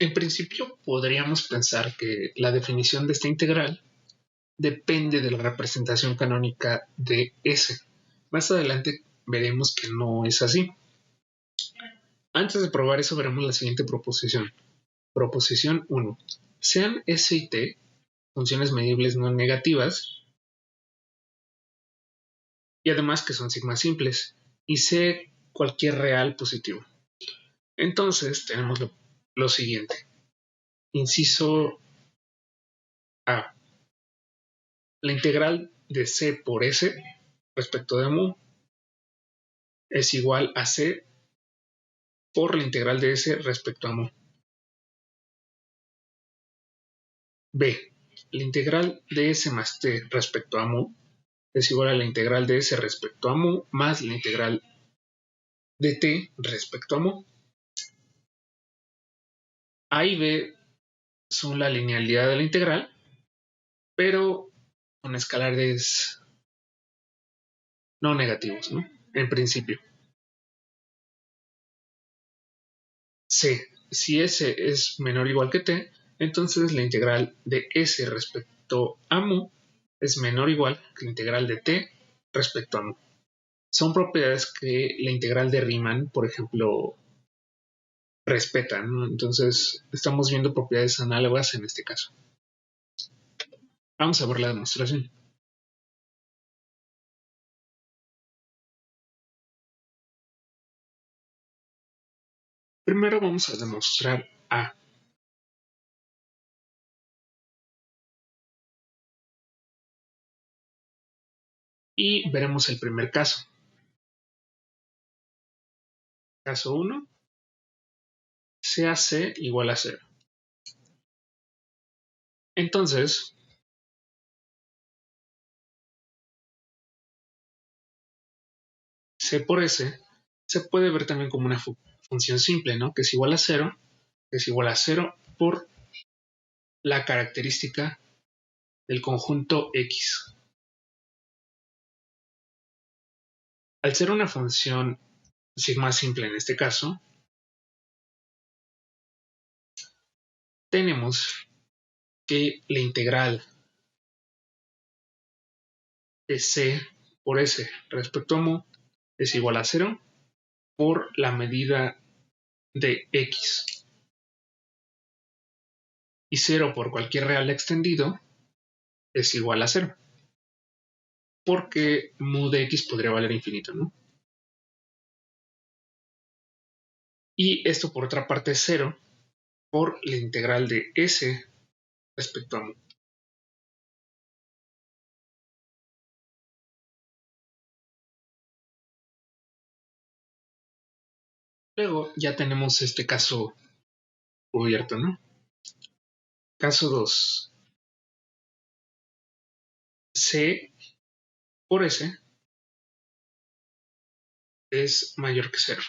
En principio podríamos pensar que la definición de esta integral depende de la representación canónica de S. Más adelante veremos que no es así. Antes de probar eso veremos la siguiente proposición. Proposición 1. Sean S y T funciones medibles no negativas y además que son sigmas simples y C cualquier real positivo. Entonces tenemos lo siguiente. Inciso A. La integral de C por S respecto de mu es igual a C por la integral de S respecto a mu. B. La integral de S más T respecto a mu es igual a la integral de S respecto a mu más la integral de T respecto a mu. A y B son la linealidad de la integral, pero con escalares no negativos, ¿no? En principio. C. Si S es menor o igual que T, entonces la integral de S respecto a mu es menor o igual que la integral de T respecto a mu. Son propiedades que la integral de Riemann, por ejemplo, respeta, ¿no? Entonces estamos viendo propiedades análogas en este caso. Vamos a ver la demostración. Primero vamos a demostrar A. Y veremos el primer caso. Caso 1. Sea C igual a 0. Entonces, C por S se puede ver también como una función simple, ¿no? Que es igual a 0, que es igual a 0 por la característica del conjunto X. Al ser una función sigma simple en este caso, tenemos que la integral de C por S respecto a mu es igual a 0 por la medida de X. Y 0 por cualquier real extendido es igual a 0. Porque mu de X podría valer infinito, ¿no? Y esto por otra parte es 0 por la integral de S respecto a mu. Luego ya tenemos este caso cubierto, ¿no? Caso 2. C por S es mayor que 0.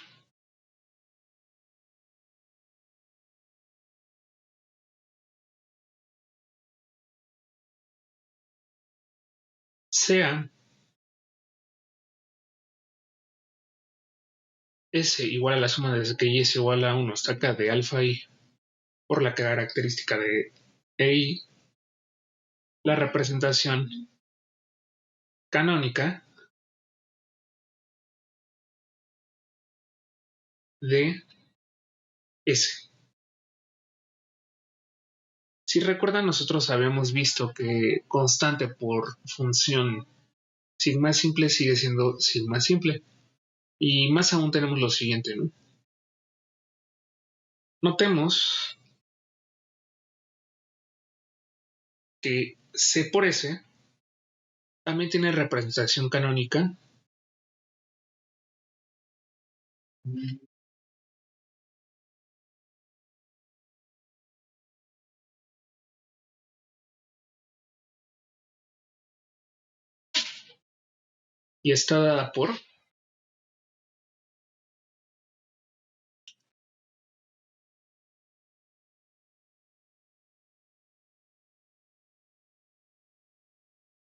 Sea S igual a la suma desde que Y es igual a 1 hasta acá de alfa I por la característica de EI, la representación canónica de S. Si recuerdan, nosotros habíamos visto que constante por función sigma simple sigue siendo sigma simple. Y más aún tenemos lo siguiente, ¿no? Notemos que C por S también tiene representación canónica y está dada por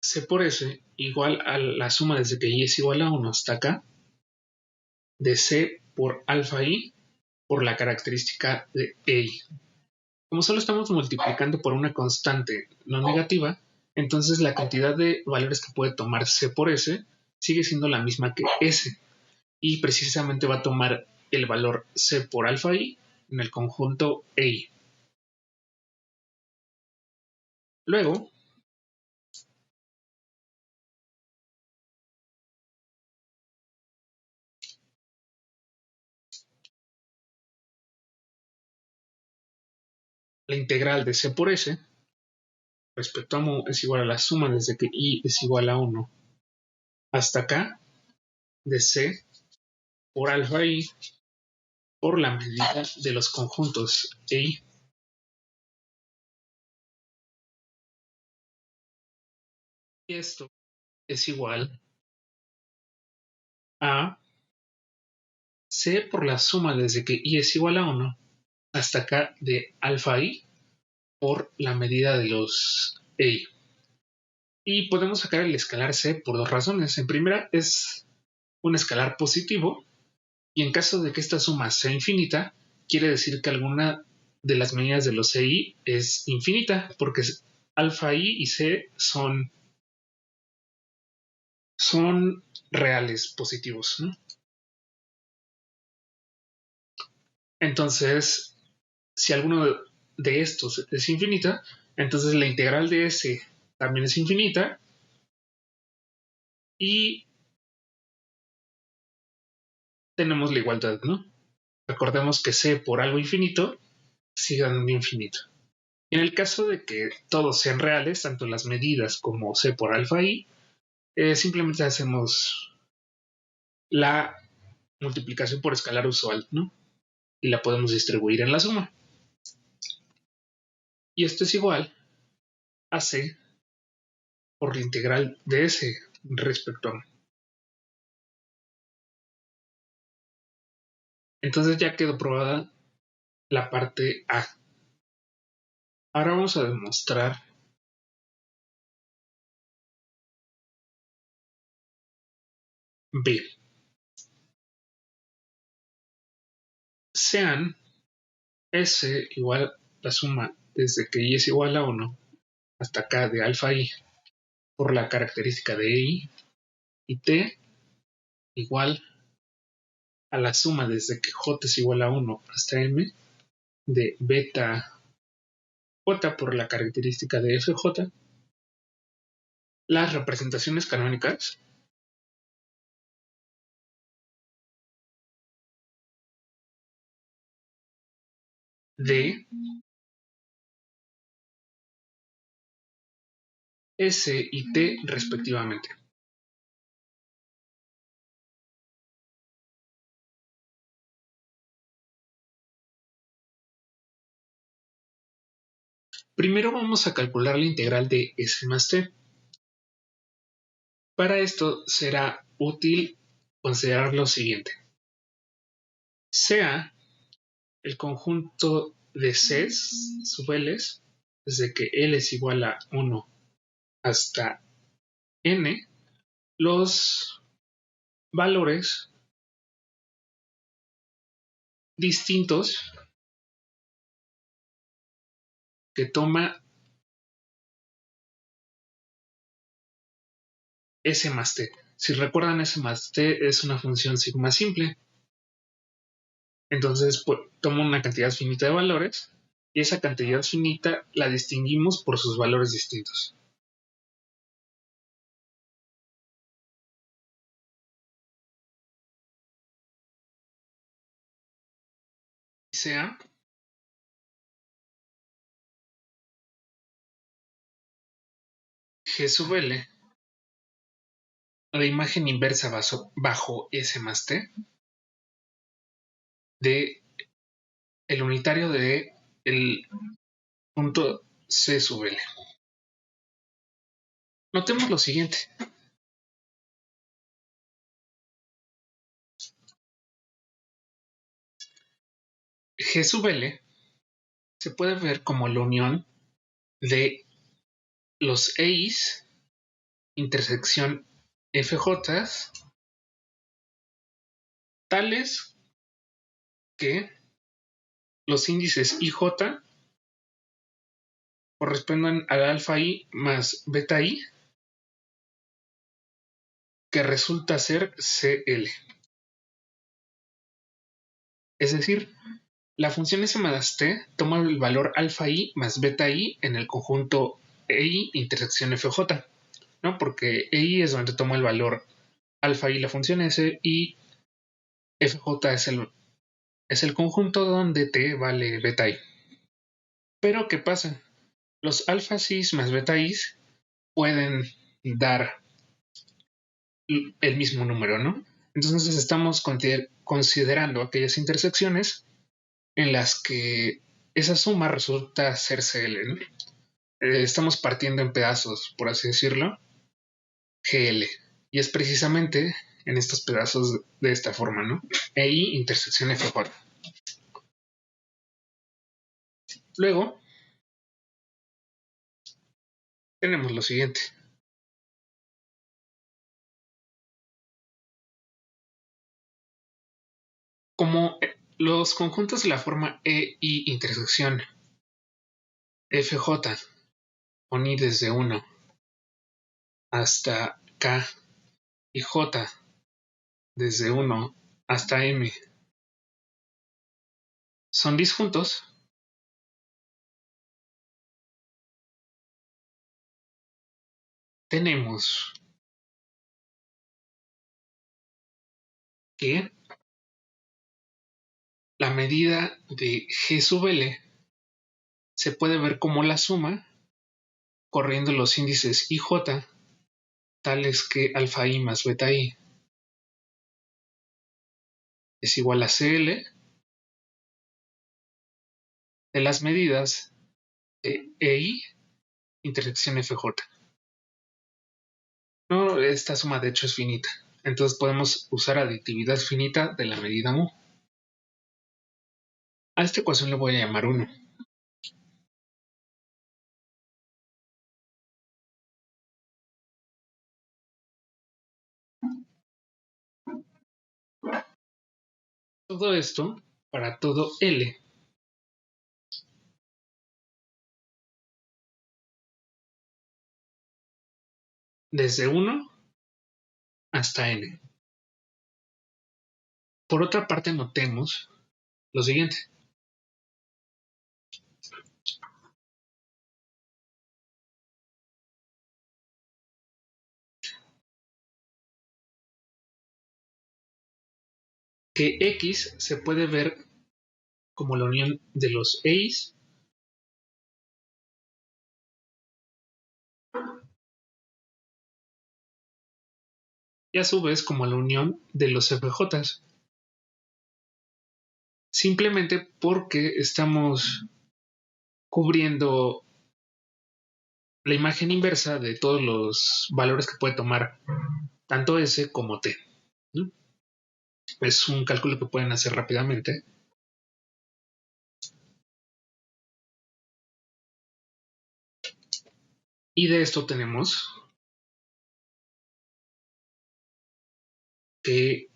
C por S igual a la suma desde que Y es igual a 1 hasta acá de C por alfa I por la característica de EI. Como solo estamos multiplicando por una constante no negativa, entonces la cantidad de valores que puede tomar C por S sigue siendo la misma que S, y precisamente va a tomar el valor C por alfa I en el conjunto EI. Luego, la integral de C por S respecto a mu es igual a la suma desde que I es igual a 1 hasta acá de C por alfa I por la medida de los conjuntos EI. Y esto es igual a C por la suma desde que I es igual a 1 hasta acá de alfa I por la medida de los EI. Y podemos sacar el escalar C por dos razones. En primera, es un escalar positivo, y en caso de que esta suma sea infinita, quiere decir que alguna de las medidas de los EI es infinita, porque alfa I y C son reales positivos, ¿no? Entonces, si alguno de estos es infinita, entonces la integral de S también es infinita, y tenemos la igualdad, ¿no? Recordemos que C por algo infinito sigue dando infinito. En el caso de que todos sean reales, tanto las medidas como C por alfa I, simplemente hacemos la multiplicación por escalar usual, ¿no? Y la podemos distribuir en la suma. Y esto es igual a C por la integral de S respecto a. Entonces ya quedó probada la parte A. Ahora vamos a demostrar B. Sean S igual la suma desde que I es igual a 1 hasta acá de alfa I por la característica de I, y T igual a la suma desde que J es igual a 1 hasta M de beta J por la característica de FJ. Las representaciones canónicas de S y T respectivamente. Primero vamos a calcular la integral de S más T. Para esto será útil considerar lo siguiente. Sea el conjunto de Cs sub Ls desde que L es igual a 1 hasta N, los valores distintos que toma S más T. Si recuerdan, S más T es una función sigma simple. Entonces, pues, toma una cantidad finita de valores, y esa cantidad finita la distinguimos por sus valores distintos. Sea G sub L, la imagen inversa bajo S más T de el unitario de el punto C sub L. Notemos lo siguiente. G sub L se puede ver como la unión de los EIs intersección FJ tales que los índices IJ corresponden al alfa i más beta i, que resulta ser CL. Es decir, la función S más T toma el valor alfa i más beta i en el conjunto EI intersección FJ, ¿no? Porque EI es donde toma el valor alfa i la función S y FJ es el conjunto donde T vale beta i. Pero, ¿qué pasa? Los alfa i más beta i pueden dar el mismo número, ¿no? Entonces estamos considerando aquellas intersecciones en las que esa suma resulta ser CL, ¿no? Estamos partiendo en pedazos, por así decirlo, GL. Y es precisamente en estos pedazos de esta forma, ¿no? EI intersección FJ. Luego, tenemos lo siguiente. Como los conjuntos de la forma EI intersección FJ con I desde 1 hasta K y J desde 1 hasta M son disjuntos, tenemos que la medida de G sub L se puede ver como la suma corriendo los índices I J, tales que alfa i más beta i es igual a CL de las medidas de EI intersección FJ. No, esta suma de hecho es finita, entonces podemos usar aditividad finita de la medida mu. A esta ecuación le voy a llamar 1. Todo esto para todo L desde 1 hasta N. Por otra parte, notemos lo siguiente. Que X se puede ver como la unión de los E's y a su vez como la unión de los FJ's. Simplemente porque estamos cubriendo la imagen inversa de todos los valores que puede tomar tanto S como T, ¿no? Es un cálculo que pueden hacer rápidamente. Y de esto tenemos que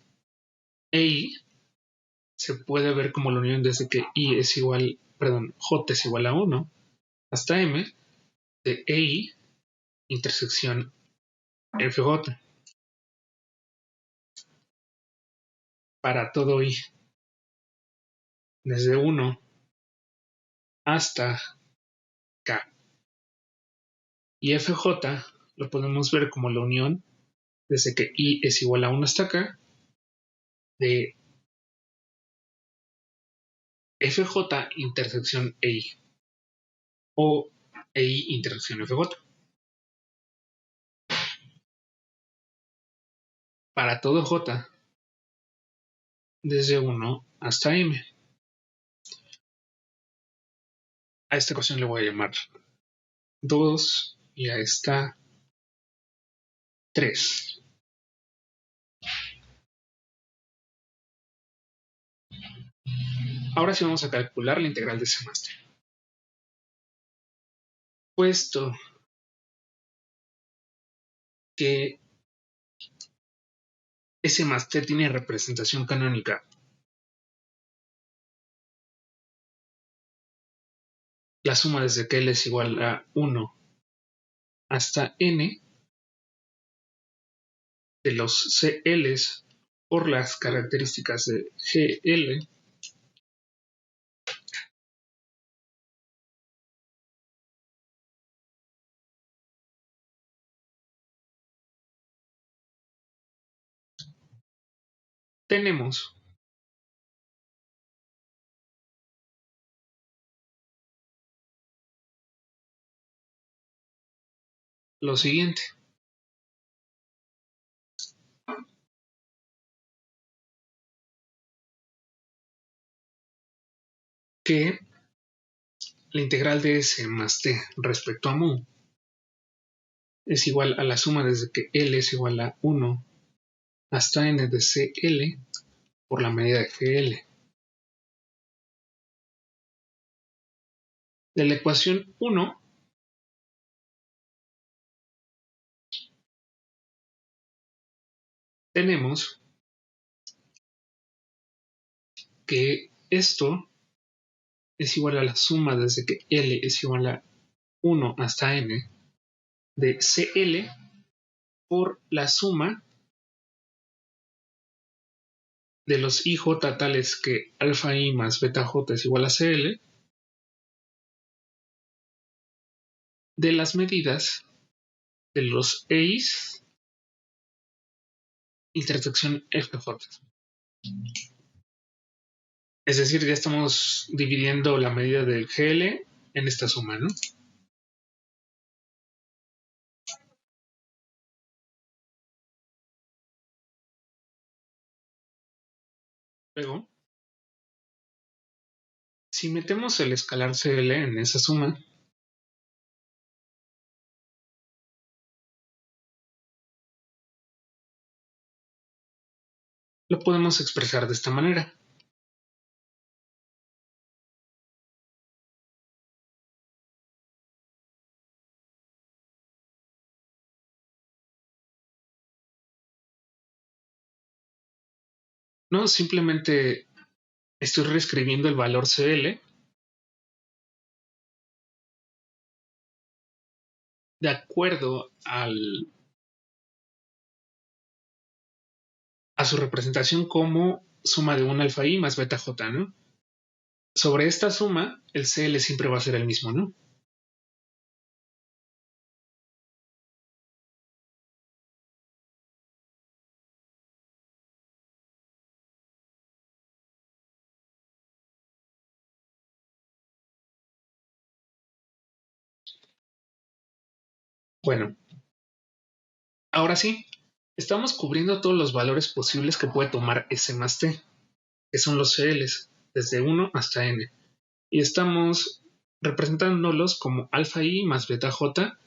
EI se puede ver como la unión desde que J es igual a 1 hasta M de EI intersección FJ para todo I desde 1 hasta K. Y FJ lo podemos ver como la unión desde que I es igual a 1 hasta K de FJ intersección EI o EI intersección FJ. Para todo J desde 1 hasta M. A esta ecuación le voy a llamar 2 y a esta 3. Ahora sí vamos a calcular la integral de S más T. Puesto que S más T tiene representación canónica la suma desde que L es igual a 1 hasta N de los CLs por las características de GL tenemos lo siguiente, que la integral de S más T respecto a mu es igual a la suma desde que L es igual a 1 hasta N de CL por la medida de GL. De la ecuación 1 tenemos que esto es igual a la suma desde que L es igual a 1 hasta N de CL por la suma de los IJ tales que alfa I más beta J es igual a CL de las medidas de los EIs intersección FJ. Es decir, ya estamos dividiendo la medida del GL en esta suma, ¿no? Luego, si metemos el escalar CL en esa suma, lo podemos expresar de esta manera. No, simplemente estoy reescribiendo el valor CL de acuerdo a su representación como suma de un alfa I más beta J, ¿no? Sobre esta suma, el CL siempre va a ser el mismo, ¿no? Bueno, ahora sí, estamos cubriendo todos los valores posibles que puede tomar S más T, que son los CLs, desde 1 hasta N. Y estamos representándolos como alfa I más beta J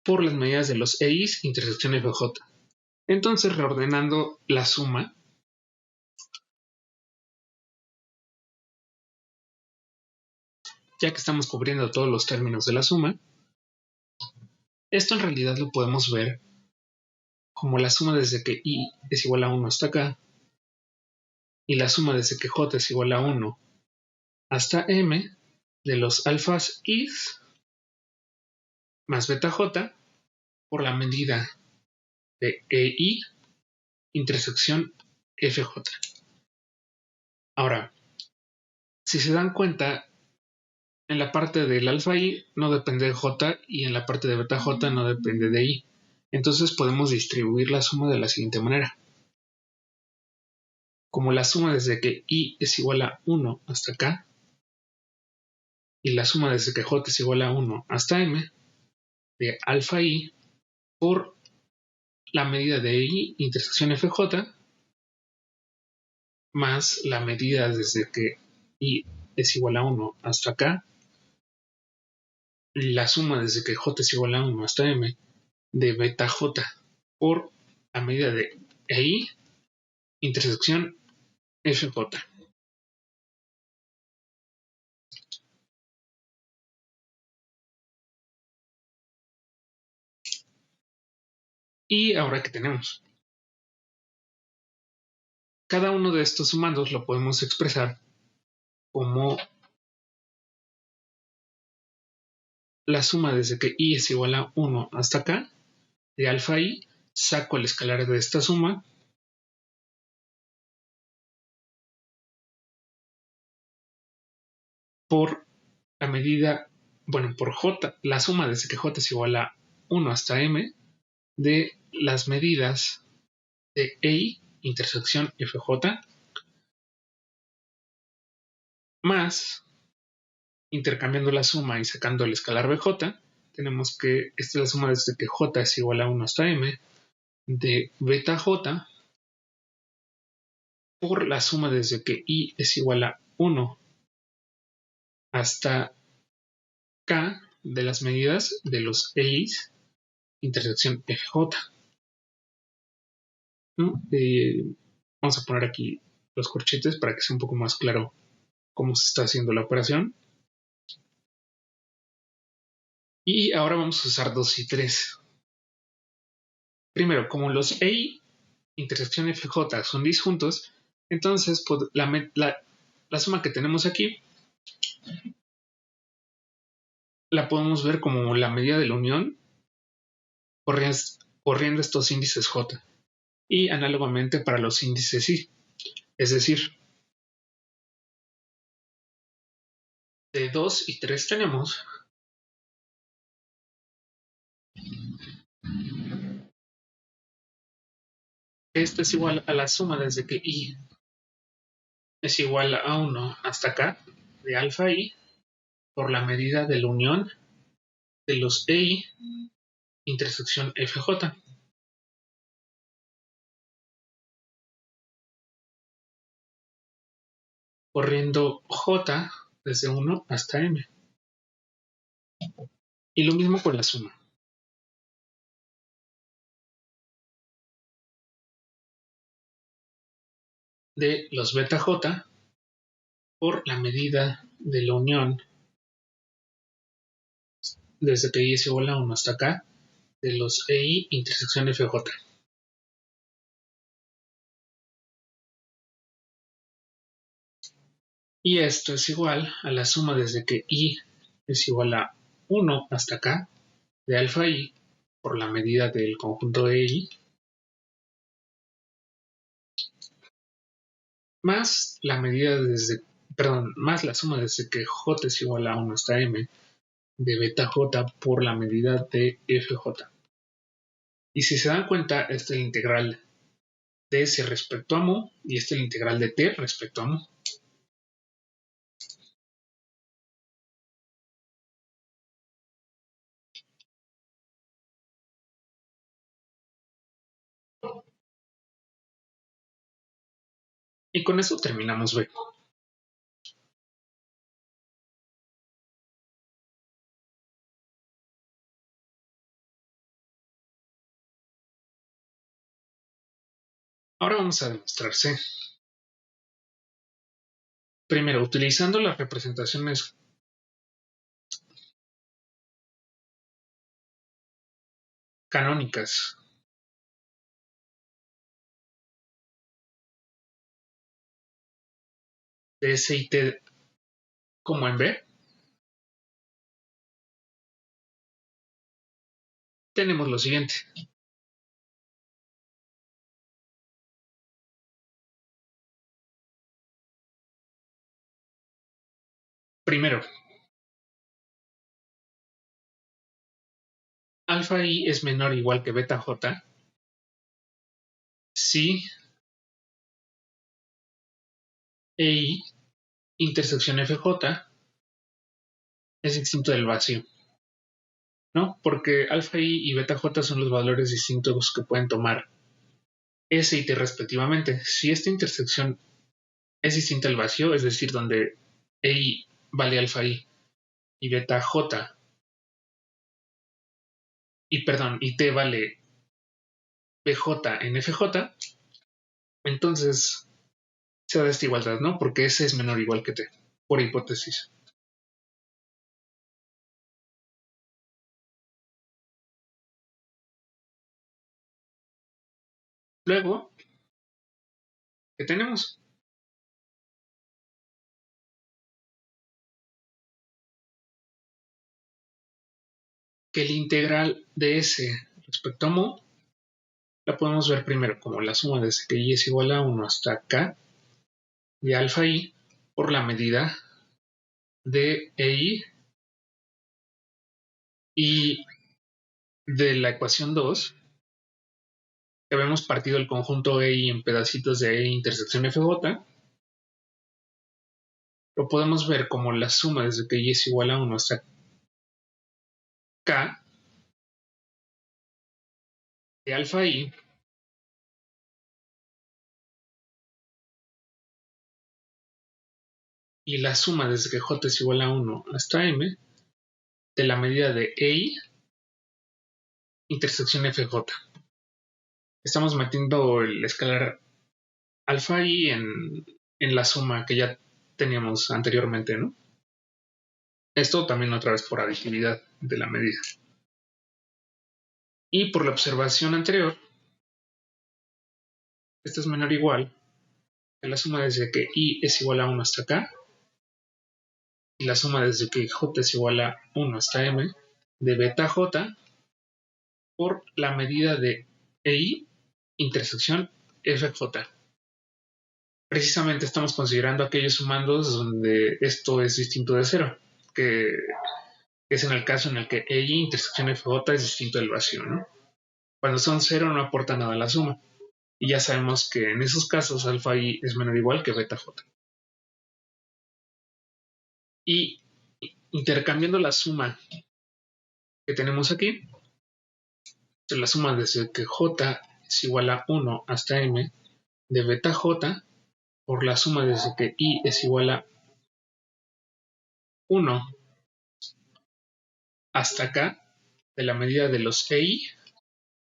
por las medidas de los EIs intersección FJ. Entonces, reordenando la suma, ya que estamos cubriendo todos los términos de la suma, esto en realidad lo podemos ver como la suma desde que I es igual a 1 hasta acá y la suma desde que J es igual a 1 hasta M de los alfas I más beta J por la medida de EI intersección FJ. Ahora, si se dan cuenta, en la parte del alfa I no depende de J y en la parte de beta J no depende de I. Entonces podemos distribuir la suma de la siguiente manera. Como la suma desde que I es igual a 1 hasta acá y la suma desde que J es igual a 1 hasta M de alfa I por la medida de I intersección FJ más la medida desde que I es igual a 1 hasta acá, la suma desde que J es igual a 1 hasta M de beta J por la medida de I intersección FJ. Y ahora que tenemos cada uno de estos sumandos lo podemos expresar como la suma desde que i es igual a 1 hasta acá, de alfa i, saco el escalar de esta suma por la medida, bueno, por j, la suma desde que j es igual a 1 hasta m de las medidas de EI intersección FJ más, intercambiando la suma y sacando el escalar BJ, tenemos que esta es la suma desde que J es igual a 1 hasta M de beta J por la suma desde que I es igual a 1 hasta K de las medidas de los EIs intersección FJ. ¿No? Vamos a poner aquí los corchetes para que sea un poco más claro cómo se está haciendo la operación. Y ahora vamos a usar 2 y 3. Primero, como los EI intersección FJ son disjuntos, entonces pues, la suma que tenemos aquí la podemos ver como la medida de la unión corriendo estos índices J. Y análogamente para los índices I. Es decir, de 2 y 3 tenemos esto es igual a la suma desde que I es igual a 1 hasta acá de alfa I por la medida de la unión de los EI intersección FJ. Corriendo J desde 1 hasta M. Y lo mismo con la suma de los beta J por la medida de la unión desde que I es igual a 1 hasta acá de los EI intersección FJ. Y esto es igual a la suma desde que I es igual a 1 hasta acá de alfa I por la medida del conjunto EI más la medida desde, perdón, más la suma desde que J es igual a 1 hasta M de beta J por la medida de FJ. Y si se dan cuenta, este es el integral de S respecto a mu y este es el integral de T respecto a mu. Y con eso terminamos B. Ahora vamos a demostrar C. Primero, utilizando las representaciones canónicas de S y T como en B, tenemos lo siguiente. Primero, alfa I es menor o igual que beta J si EI intersección FJ es distinto del vacío, ¿no? Porque alfa I y beta J son los valores distintos que pueden tomar S y T respectivamente. Si esta intersección es distinta al vacío, es decir, donde EI vale alfa I y beta J y T vale BJ en FJ, entonces se da esta igualdad, ¿no? Porque S es menor o igual que T, por hipótesis. Luego, ¿qué tenemos? que el integral de S respecto a mu la podemos ver primero como la suma desde que y es igual a 1 hasta k de alfa i por la medida de EI y de la ecuación 2 que habíamos partido el conjunto EI en pedacitos de E intersección FJ, lo podemos ver como la suma desde que y es igual a 1 hasta k de alfa i y la suma desde que j es igual a 1 hasta m de la medida de EI intersección FJ. Estamos metiendo el escalar alfa i en la suma que ya teníamos anteriormente, ¿no? Esto también otra vez por aditividad de la medida. Y por la observación anterior, esto es menor o igual que la suma desde que i es igual a 1 hasta k y la suma desde que j es igual a 1 hasta m de beta j por la medida de EI intersección FJ. Precisamente estamos considerando aquellos sumandos donde esto es distinto de cero, que es en el caso en el que EI intersección FJ es distinto del vacío, ¿no? Cuando son cero no aporta nada a la suma. Y ya sabemos que en esos casos alfa i es menor o igual que beta j. Y intercambiando la suma que tenemos aquí, la suma desde que j es igual a 1 hasta m de beta j por la suma desde que i es igual a 1 hasta k de la medida de los EI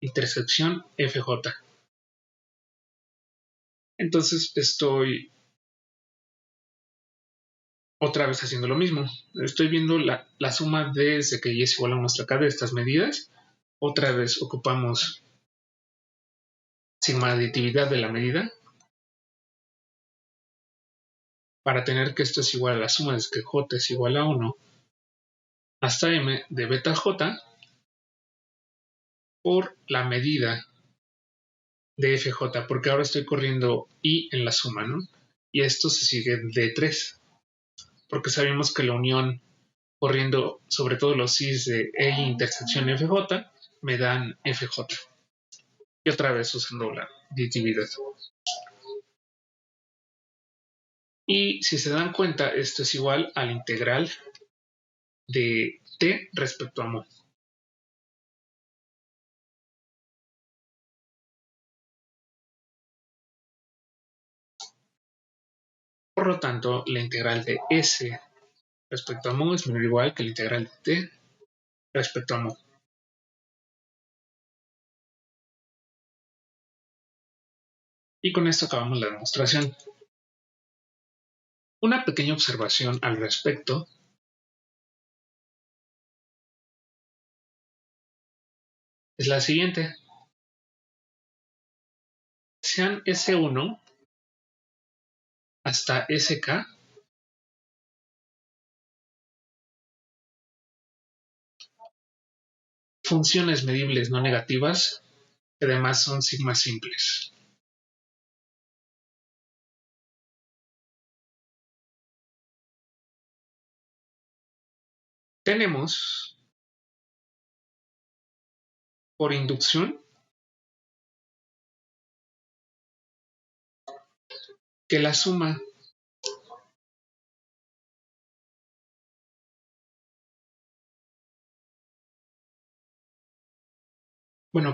intersección FJ. Entonces estoy otra vez haciendo lo mismo. Estoy viendo la suma desde que y es igual a 1 hasta k de estas medidas. Otra vez ocupamos sigma aditividad de la medida para tener que esto es igual a la suma desde que j es igual a 1 hasta m de beta j por la medida de fj, porque ahora estoy corriendo i en la suma, ¿no? Y esto se sigue de 3, porque sabemos que la unión corriendo sobre todo los i's de e intersección fj me dan fj. Y otra vez usando la aditividad. Y si se dan cuenta, esto es igual al integral de t respecto a mu. Por lo tanto, la integral de s respecto a mu es menor o igual que la integral de t respecto a mu. Y con esto acabamos la demostración. Una pequeña observación al respecto es la siguiente. Sean S1 hasta SK funciones medibles no negativas que además son sigmas simples. Tenemos por inducción que la suma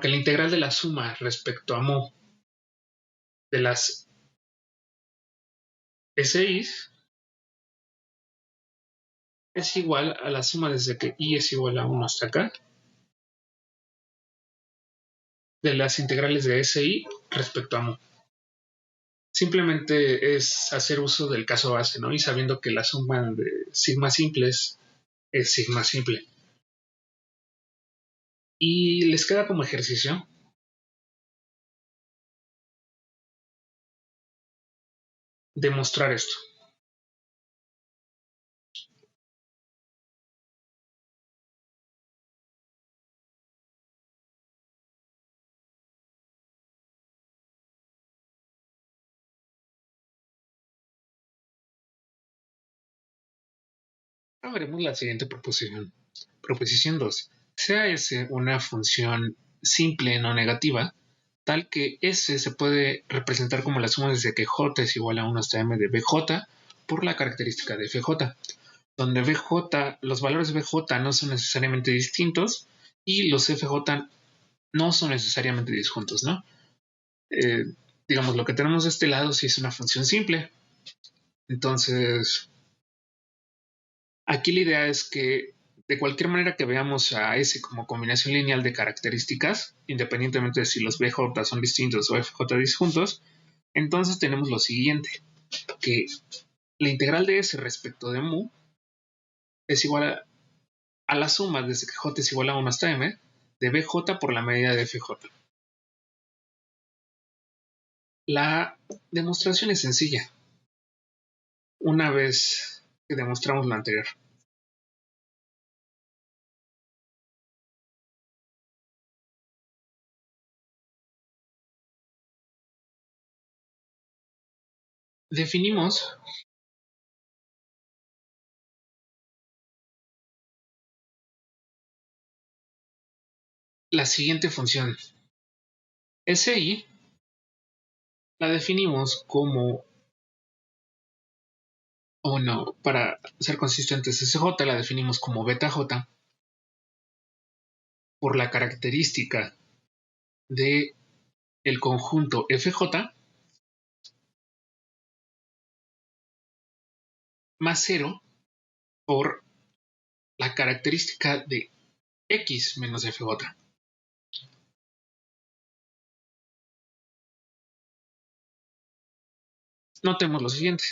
que la integral de la suma respecto a mu de las SIs es igual a la suma desde que i es igual a 1 hasta acá de las integrales de SI respecto a mu. Simplemente es hacer uso del caso base, ¿no? Y sabiendo que la suma de sigma simples es sigma simple. Y les queda como ejercicio demostrar esto. Ahora veremos la siguiente proposición. Proposición 2. Sea S una función simple no negativa, tal que S se puede representar como la suma desde que J es igual a 1 hasta M de BJ por la característica de FJ, donde BJ, los valores BJ no son necesariamente distintos y los FJ no son necesariamente disjuntos, ¿no? Digamos, lo que tenemos de este lado sí es una función simple. Entonces, aquí la idea es que de cualquier manera que veamos a S como combinación lineal de características, independientemente de si los BJ son distintos o FJ disjuntos, entonces tenemos lo siguiente, que la integral de S respecto de mu es igual a la suma desde que J es igual a 1 hasta M de BJ por la medida de FJ. La demostración es sencilla. Una vez que demostramos lo anterior, definimos la siguiente función. SI la definimos como, o no, para ser consistentes, SJ la definimos como beta J por la característica de el conjunto FJ más 0 por la característica de X menos FJ. Notemos lo siguiente.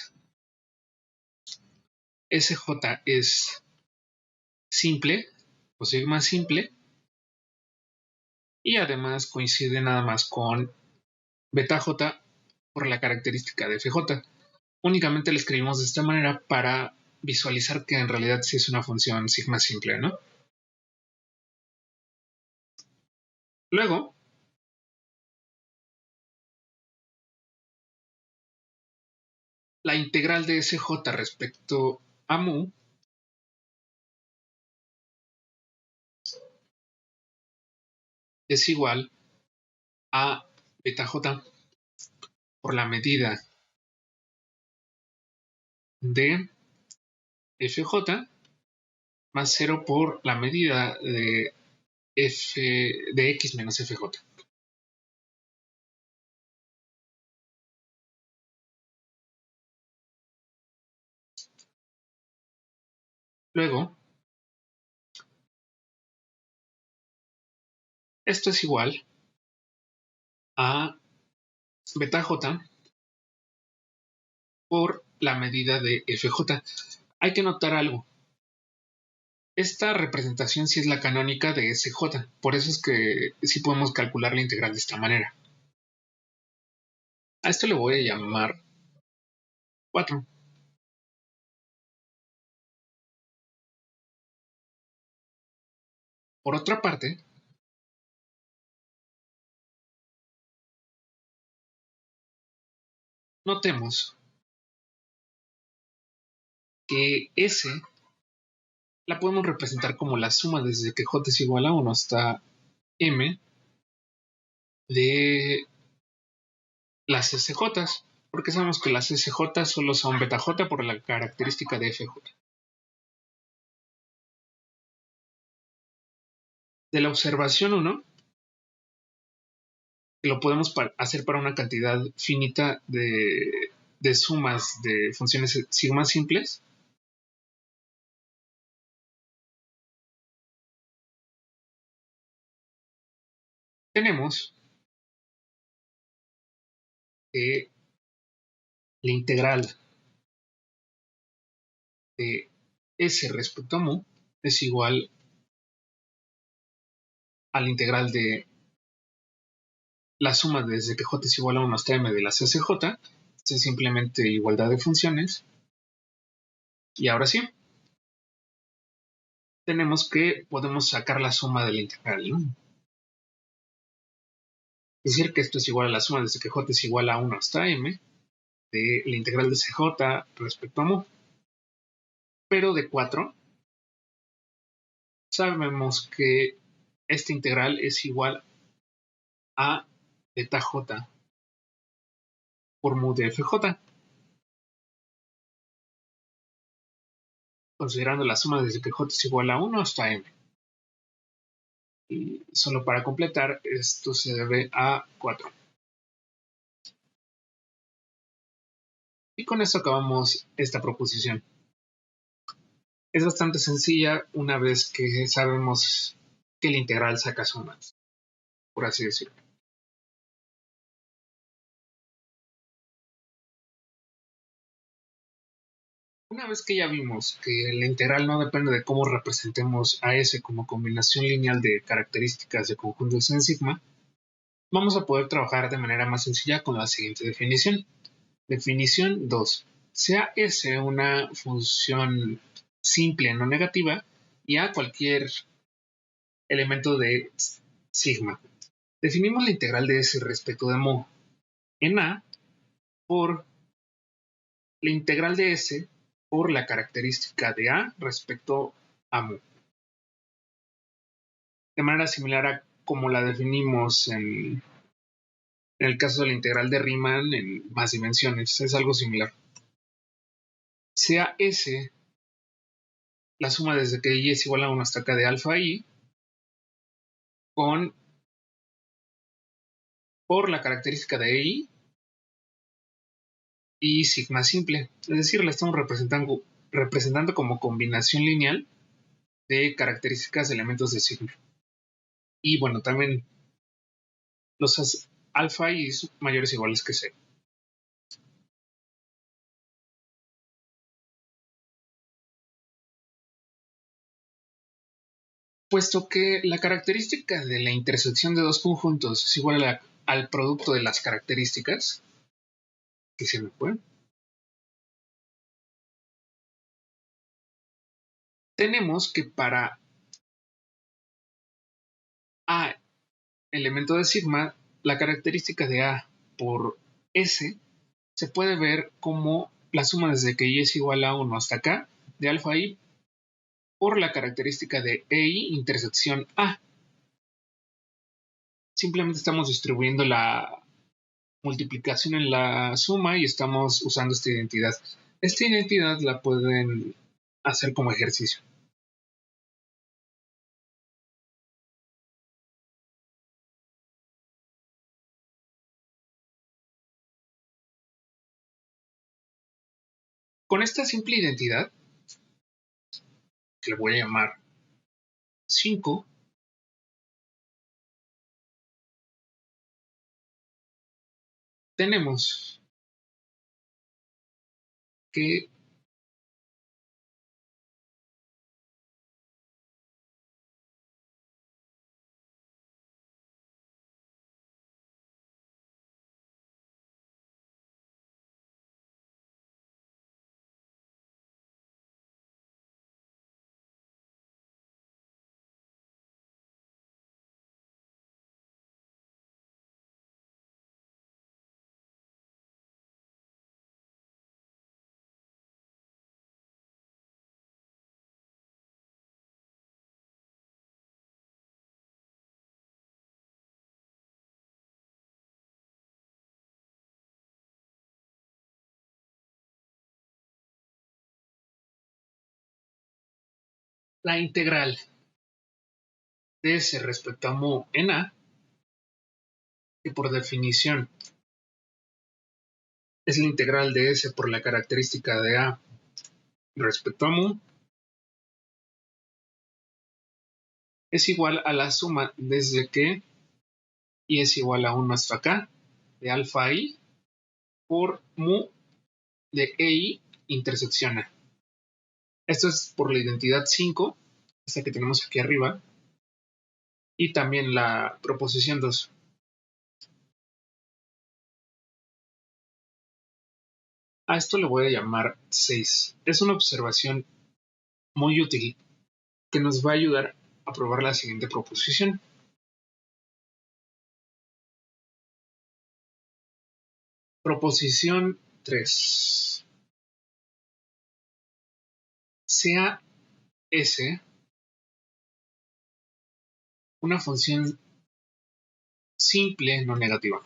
SJ es simple o sigma simple y además coincide nada más con beta J por la característica de FJ. Únicamente lo escribimos de esta manera para visualizar que en realidad sí es una función sigma simple, ¿no? Luego, la integral de SJ respecto a mu es igual a beta J por la medida de FJ más 0 por la medida de X menos FJ. Luego, esto es igual a beta J por la medida de FJ. Hay que notar algo. Esta representación sí es la canónica de SJ, por eso es que sí podemos calcular la integral de esta manera. A esto le voy a llamar 4. Por otra parte, notemos que S la podemos representar como la suma desde que J es igual a 1 hasta M de las SJ, porque sabemos que las SJ solo son beta J por la característica de FJ. De la observación 1, que lo podemos hacer para una cantidad finita de sumas de funciones sigma simples, tenemos que la integral de S respecto a mu es igual a la integral de la suma desde que J es igual a 1 hasta M de las SJ. Es simplemente igualdad de funciones. Y ahora sí, tenemos que podemos sacar la suma de la integral, ¿no? Es decir, que esto es igual a la suma desde que J es igual a 1 hasta M de la integral de CJ respecto a mu. Pero de 4 sabemos que esta integral es igual a beta j por mu de fj, considerando la suma desde que j es igual a 1 hasta m. Y solo para completar, esto se debe a 4. Y con esto acabamos esta proposición. Es bastante sencilla una vez que sabemos que la integral saca sumas, por así decirlo. Una vez que ya vimos que la integral no depende de cómo representemos a S como combinación lineal de características de conjuntos en sigma, vamos a poder trabajar de manera más sencilla con la siguiente definición. Definición 2. Sea S una función simple no negativa y A cualquier elemento de sigma. Definimos la integral de S respecto de mu en A por la integral de S por la característica de A respecto a mu. De manera similar a como la definimos en el caso de la integral de Riemann en más dimensiones. Es algo similar. Sea S la suma desde que y es igual a 1 hasta acá de alfa i con por la característica de i y sigma simple. Es decir, la estamos representando como combinación lineal de características de elementos de sigma. Y bueno, también los alfa y mayores o iguales que 0. Puesto que la característica de la intersección de dos conjuntos es igual al producto de las características, que se me fue, tenemos que para A elemento de sigma, la característica de A por S se puede ver como la suma desde que y es igual a 1 hasta acá de alfa i por la característica de EI intersección A. Simplemente estamos distribuyendo la multiplicación en la suma y estamos usando esta identidad. Esta identidad la pueden hacer como ejercicio. Con esta simple identidad, que le voy a llamar 5, tenemos que la integral de S respecto a mu en A, que por definición es la integral de S por la característica de A respecto a mu, es igual a la suma desde que y es igual a 1 hasta acá de alfa i por mu de EI intersección A. Esto es por la identidad 5, esta que tenemos aquí arriba, y también la proposición 2. A esto le voy a llamar 6. Es una observación muy útil que nos va a ayudar a probar la siguiente proposición. Proposición 3. Sea S una función simple no negativa.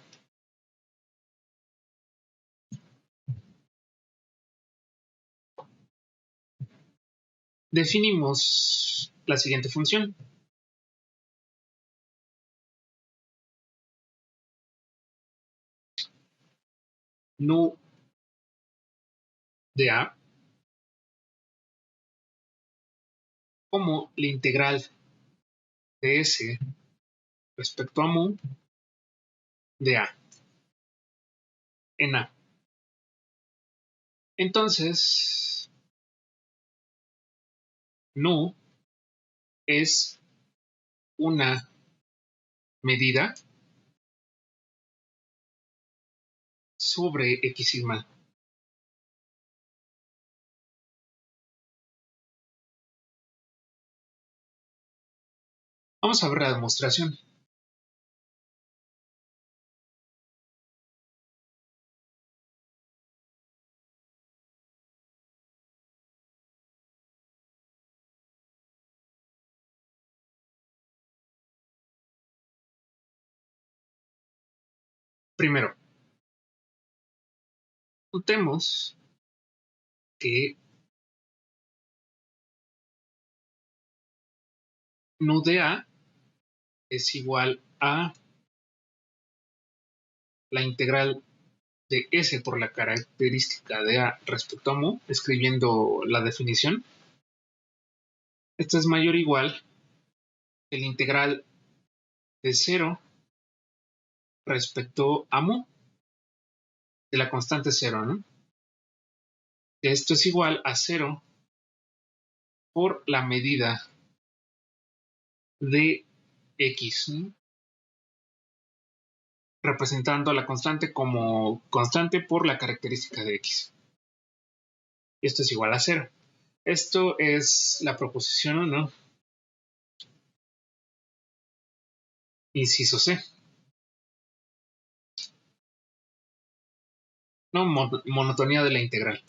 Definimos la siguiente función. Nu de a como la integral de s respecto a mu de a en a. Entonces, nu es una medida sobre x sigma. Vamos a ver la demostración. Primero, notemos que nu de a es igual a la integral de s por la característica de a respecto a mu, escribiendo la definición. Esto es mayor o igual que la integral de 0 respecto a mu de la constante 0, ¿no? Esto es igual a 0 por la medida de x, ¿no? Representando a la constante como constante por la característica de x. Esto es igual a 0. Esto es la proposición 1, inciso C. No, monotonía de la integral.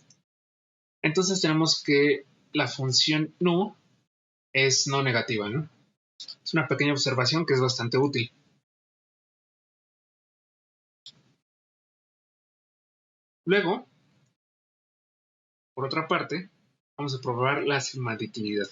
Entonces tenemos que la función nu es no negativa, ¿no? Es una pequeña observación que es bastante útil. Luego, por otra parte, vamos a probar la sigma-aditividad.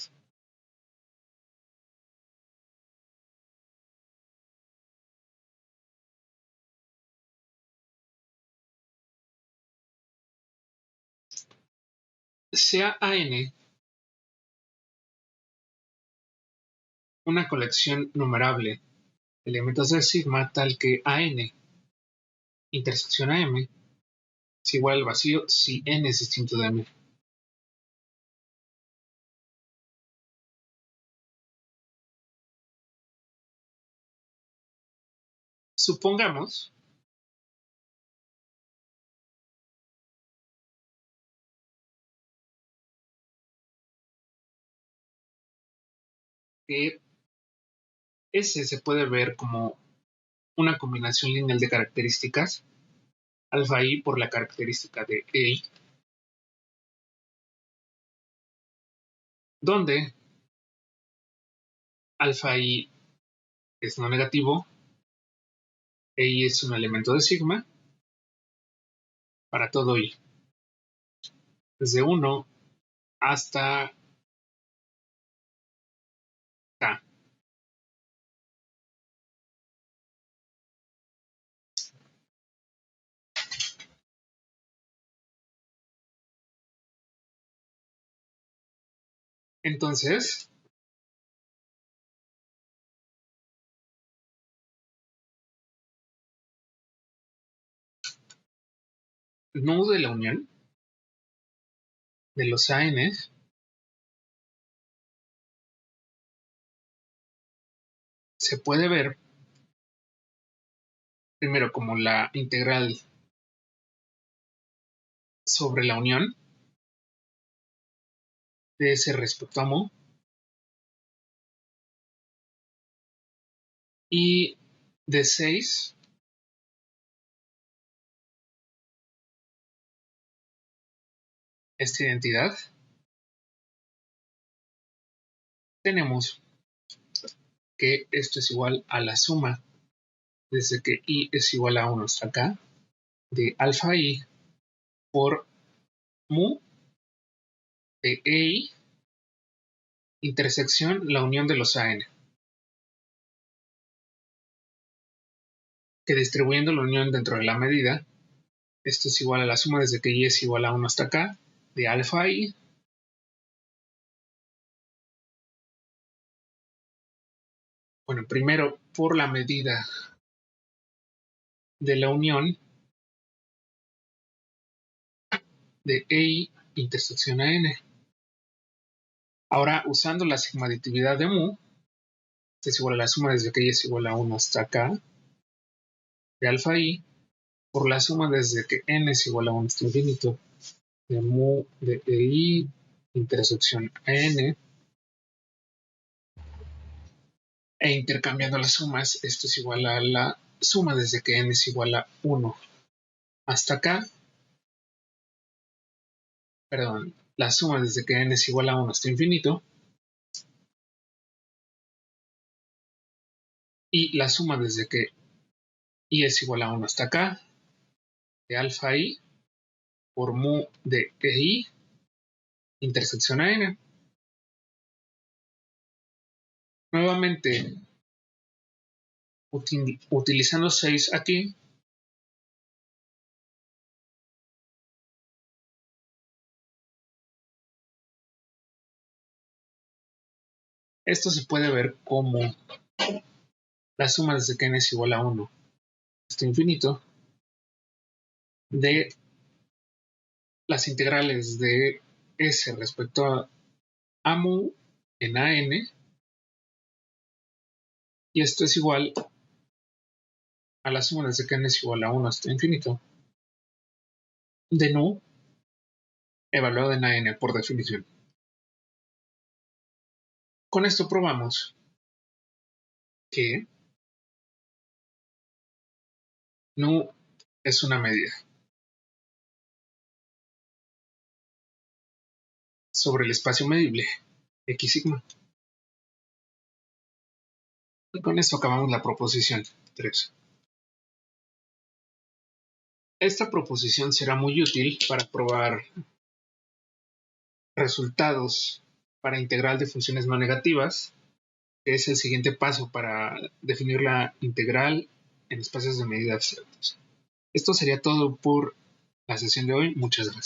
Sea AN una colección numerable de elementos de sigma tal que AN intersección AM es igual al vacío si n es distinto de m. Supongamos que S se puede ver como una combinación lineal de características, alfa i por la característica de EI, donde alfa i es no negativo, EI es un elemento de sigma para todo i, desde 1 hasta k. Entonces, nu de la unión de los ANs se puede ver primero como la integral sobre la unión de S respecto a mu y de 6 esta identidad tenemos que esto es igual a la suma desde que i es igual a 1 hasta acá de alfa i por mu de ei intersección la unión de los AN, que distribuyendo la unión dentro de la medida, esto es igual a la suma desde que i es igual a 1 hasta acá de alfa i bueno, primero por la medida de la unión de ei intersección AN. Ahora, usando la sigmaditividad de mu, es igual a la suma desde que i es igual a 1 hasta acá de alfa i por la suma desde que n es igual a 1 hasta infinito de mu de ei intersección AN, e intercambiando las sumas, esto es igual a la suma desde que n es igual a 1 hasta acá, perdón, la suma desde que n es igual a 1 hasta infinito, y la suma desde que i es igual a 1 hasta acá, de alfa i por mu de ei intersección a n. Nuevamente, utilizando 6 aquí, esto se puede ver como la suma desde que n es igual a 1 hasta infinito de las integrales de s respecto a mu en AN, y esto es igual a la suma desde que n es igual a 1 hasta infinito de nu evaluado en AN por definición. Con esto probamos que nu es una medida sobre el espacio medible x sigma. Y con esto acabamos la proposición 3. Esta proposición será muy útil para probar resultados para integral de funciones no negativas, que es el siguiente paso para definir la integral en espacios de medida abstractos. Esto sería todo por la sesión de hoy. Muchas gracias.